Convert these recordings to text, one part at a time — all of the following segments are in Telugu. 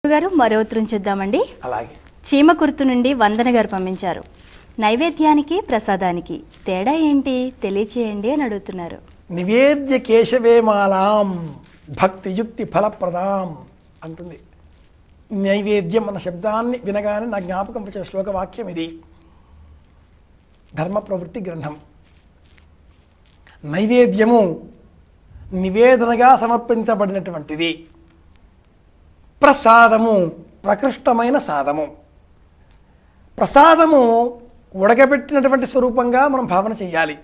గారు మరో ఉత్తరం చూద్దామండి. అలాగే చీమకుర్తు నుండి వందన గారు పంపించారు. నైవేద్యానికి ప్రసాదానికి తేడా ఏంటి తెలియచేయండి అని అడుగుతున్నారు. నివేద్య కేశవేమాలాం భక్తియుక్తి ఫలప్రదాం అంటుంది. నైవేద్యం అన్న శబ్దాన్ని వినగానే నా జ్ఞాపకం వచ్చే శ్లోక వాక్యం ఇది. ధర్మ ప్రవృత్తి గ్రంథం. నైవేద్యము నివేదనగా సమర్పించబడినటువంటిది. ప్రసాదము ప్రకృష్టమైన సాదము. ప్రసాదము ఉడకబెట్టినటువంటి స్వరూపంగా మనం భావన చేయాలి.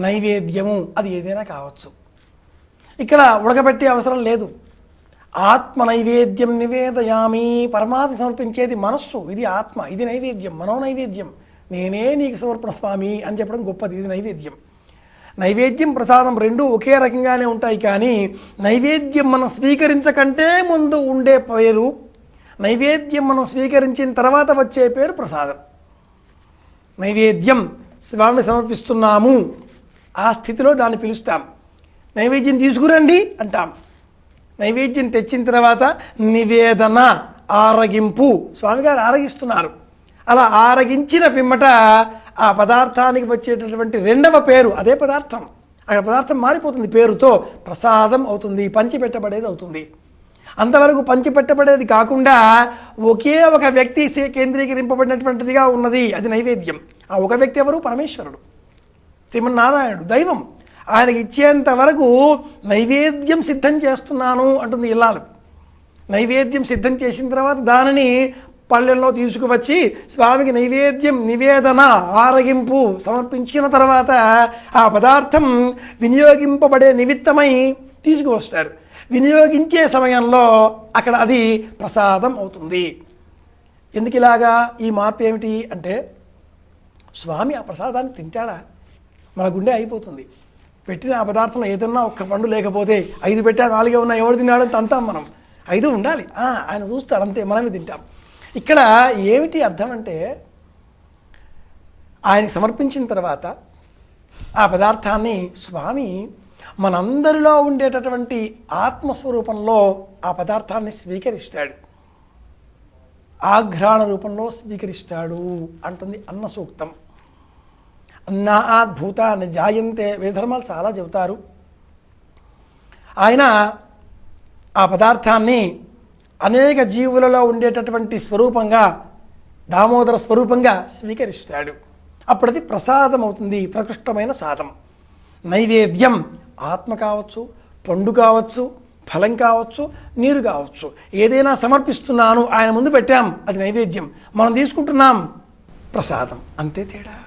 నైవేద్యము అది ఏదైనా కావచ్చు. ఇక్కడ ఉడకబెట్టే అవసరం లేదు. ఆత్మ నైవేద్యం నివేదయామి. పరమాత్మ సమర్పించేది మనస్సు, ఇది ఆత్మ, ఇది నైవేద్యం, మనో నైవేద్యం. నేనే నీకు సమర్పణ స్వామి అని చెప్పడం గొప్పది. ఇది నైవేద్యం. నైవేద్యం ప్రసాదం రెండూ ఒకే రకంగానే ఉంటాయి. కానీ నైవేద్యం మనం స్వీకరించకంటే ముందు ఉండే పేరు, నైవేద్యం మనం స్వీకరించిన తర్వాత వచ్చే పేరు ప్రసాదం. నైవేద్యం స్వామి సమర్పిస్తున్నాము, ఆ స్థితిలో దాన్ని పిలుస్తాం. నైవేద్యం తీసుకురండి అంటాం. నైవేద్యం తెచ్చిన తర్వాత నివేదన, ఆరగింపు. స్వామిగారు ఆరగిస్తున్నారు. అలా ఆరగించిన పిమ్మట ఆ పదార్థానికి వచ్చేటటువంటి రెండవ పేరు అదే పదార్థం. అక్కడ పదార్థం మారిపోతుంది, పేరుతో ప్రసాదం అవుతుంది, పంచిపెట్టబడేది అవుతుంది. అంతవరకు పంచిపెట్టబడేది కాకుండా ఒకే ఒక వ్యక్తి కేంద్రీకరింపబడినటువంటిదిగా ఉన్నది, అది నైవేద్యం. ఆ ఒక వ్యక్తి ఎవరు? పరమేశ్వరుడు, శ్రీమన్నారాయణుడు, దైవం. ఆయనకి ఇచ్చేంత వరకు నైవేద్యం సిద్ధం చేస్తున్నాను అంటుంది ఇల్లాలు. నైవేద్యం సిద్ధం చేసిన తర్వాత దానిని పళ్ళెల్లో తీసుకువచ్చి స్వామికి నైవేద్యం, నివేదన, ఆరగింపు సమర్పించిన తర్వాత ఆ పదార్థం వినియోగింపబడే నిమిత్తమై తీసుకువస్తారు. వినియోగించే సమయంలో అక్కడ అది ప్రసాదం అవుతుంది. ఎందుకు ఇలాగా ఈ మార్పు ఏమిటి అంటే, స్వామి ఆ ప్రసాదాన్ని తింటాడా? మన గుండె అయిపోతుంది. పెట్టిన ఆ పదార్థంలో ఏదన్నా ఒక్క పండు లేకపోతే 5 పెట్టా 4 ఉన్నా ఎవరు తిన్నాడని తంతాం మనం. 5 ఉండాలి, ఆయన చూస్తాడు, అంతే, మనమే తింటాం. ఇక్కడ ఏమిటి అర్థం అంటే, ఆయనకి సమర్పించిన తర్వాత ఆ పదార్థాన్ని స్వామి మనందరిలో ఉండేటటువంటి ఆత్మస్వరూపంలో ఆ పదార్థాన్ని స్వీకరిస్తాడు, ఆఘ్రాణ రూపంలో స్వీకరిస్తాడు అంటుంది అన్న సూక్తం. అన్నాత్ భూతాన్ని జాయంతే, వేదధర్మాలు చాలా చెబుతారు. ఆయన ఆ పదార్థాన్ని అనేక జీవులలో ఉండేటటువంటి స్వరూపంగా, దామోదర స్వరూపంగా స్వీకరిస్తాడు. అప్పుడది ప్రసాదం అవుతుంది, ప్రకృష్టమైన సాదం. నైవేద్యం ఆత్మ కావచ్చు, పండు కావచ్చు, ఫలం కావచ్చు, నీరు కావచ్చు, ఏదైనా సమర్పిస్తున్నాను, ఆయన ముందు పెట్టాం, అది నైవేద్యం. మనం తీసుకుంటున్నాం ప్రసాదం, అంతే తేడా.